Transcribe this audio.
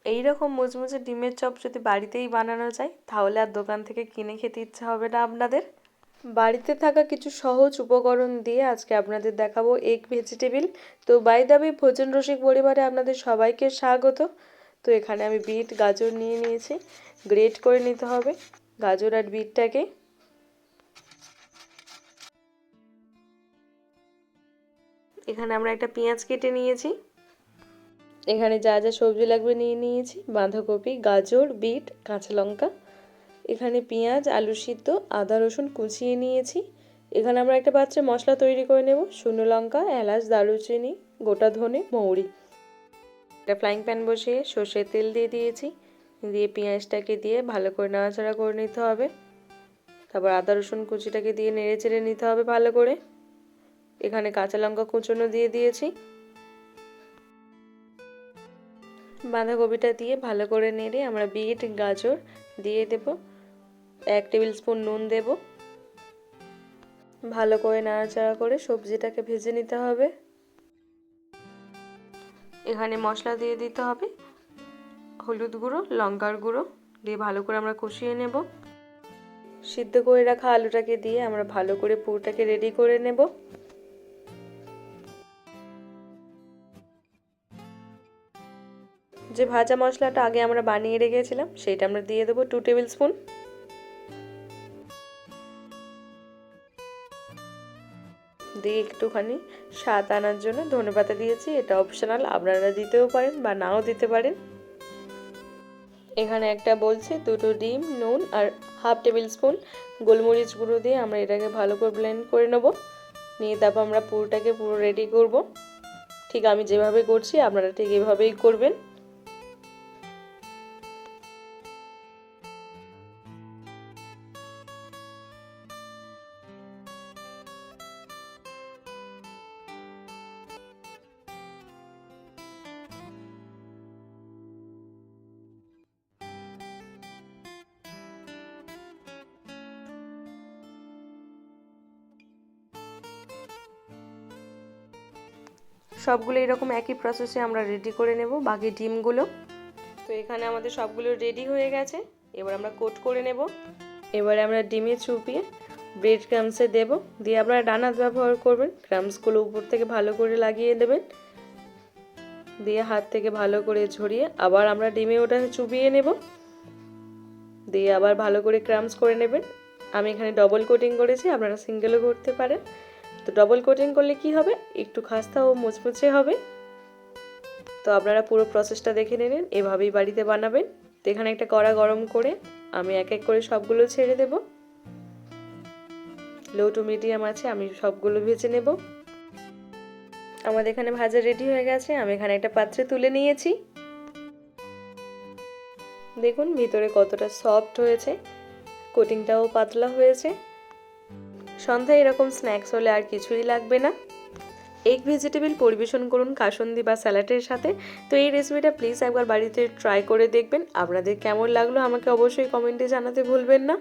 এই রকম মুচমুচে ডিমের চপ যদি বাড়িতেই বানানো যায় তাহলে আর দোকান থেকে কিনে খেতে ইচ্ছা হবে না আপনাদের। বাড়িতে থাকা কিছু সহজ উপকরণ দিয়ে আজকে আপনাদের দেখাবো এগ ভেজিটেবিল। তো বাই দ্য ওয়ে ভোজন রসিক পরিবারে আপনাদের সবাইকে স্বাগত। তো এখানে আমি বিট গাজর নিয়ে নিয়েছি, গ্রেট করে নিতে হবে গাজর আর বিটটাকে। এখানে আমরা একটা পেঁয়াজ কেটে নিয়েছি। এখানে যা যা সবজি লাগবে নিয়ে নিয়েছি, বাঁধাকপি, গাজর, বিট, কাঁচা লঙ্কা। এখানে পেঁয়াজ, আলু সিদ্ধ, আদা রসুন কুচিয়ে নিয়েছি। এখানে আমরা একটা পাত্রে মশলা তৈরি করে নেব, শুকনো লঙ্কা, এলাচ, দারুচিনি, গোটা ধনে, মৌরি। একটা ফ্রাইং প্যান বসিয়ে সর্ষের তেল দিয়ে দিয়েছি, দিয়ে পেঁয়াজটাকে দিয়ে ভালো করে নাড়াচাড়া করে নিতে হবে। তারপর আদা রসুন কুচিটাকে দিয়ে নেড়ে চেড়ে নিতে হবে ভালো করে। এখানে কাঁচা লঙ্কা কুচনো দিয়ে দিয়েছি। বাঁধাকপিটা দিয়ে ভালো করে নেড়ে আমরা বিট গাজর দিয়ে দেব। 1 টেবিল স্পুন নুন দেব। ভালো করে নাড়াচাড়া করে সবজিটাকে ভেজে নিতে হবে। এখানে মশলা দিয়ে দিতে হবে, হলুদ গুঁড়ো, লঙ্কার গুঁড়ো দিয়ে ভালো করে আমরা কষিয়ে নেব। সিদ্ধ করে রাখা আলুটাকে দিয়ে আমরা ভালো করে পুরটাকে রেডি করে নেব। যে ভাজা মশলাটা আগে আমরা বানিয়ে রেখেছিলাম সেটা আমরা দিয়ে দেবো 2 টেবিল স্পুন। দিয়ে একটুখানি স্বাদ আনার জন্য ধনেপাতা দিয়েছি, এটা অপশনাল, আপনারা দিতেও পারেন বা নাও দিতে পারেন। এখানে একটা বলছে 2টো ডিম, নুন আর 1/2 টেবিল স্পুন গোলমরিচ গুঁড়ো দিয়ে আমরা এটাকে ভালো করে ব্লেন্ড করে নেব। নিয়ে তারপর আমরা পুরোটাকে পুরো রেডি করব। ঠিক আমি যেভাবে করছি আপনারা ঠিক এভাবেই করবেন। সবগুলো এরকম একই প্রসেসে আমরা রেডি করে নেব বাকি ডিমগুলো। তো এখানে আমাদের সবগুলো রেডি হয়ে গেছে, এবার আমরা কোট করে নেব। এবারে আমরা ডিমে চুপিয়ে ব্রেড ক্রামসে দেব, দিয়ে আপনারা ডানা ব্যবহার করবেন, ক্রামসগুলো উপর থেকে ভালো করে লাগিয়ে দেবেন। দিয়ে হাত থেকে ভালো করে ছড়িয়ে আবার আমরা ডিমে ওটা চুবিয়ে নেব, দিয়ে আবার ভালো করে ক্রামস করে নেবেন। আমি এখানে ডবল কোটিং করেছি, আপনারা সিঙ্গেলও করতে পারেন। তো ডবল কোটিং করলে কি হবে, একটু খাস্তা ও মুচমুচে হবে। তো আপনারা পুরো প্রসেসটা দেখে নিন, এভাবেই বাড়িতে বানাবেন। তো এখানে একটা কড়া গরম করে আমি এক এক করে সবগুলো ছেড়ে দেব। লো টু মিডিয়াম আছে, আমি সবগুলো ভেজে নেব। আমাদের এখানে ভাজা রেডি হয়ে গেছে, আমি এখানে একটা পাত্রে তুলে নিয়েছি। দেখুন ভিতরে কতটা সফট হয়েছে, কোটিংটাও পাতলা হয়েছে। সন্ধ্যায় এরকম স্ন্যাক্স হলে আর কিছুই লাগবে না। এগ ভেজিটেবল পরিবেশন করুন কাসুন্দি বা স্যালাডের সাথে। তো এই রেসিপিটা প্লিজ একবার বাড়িতে ট্রাই করে দেখবেন। আপনাদের কেমন লাগলো আমাকে অবশ্যই কমেন্টে জানাতে ভুলবেন না।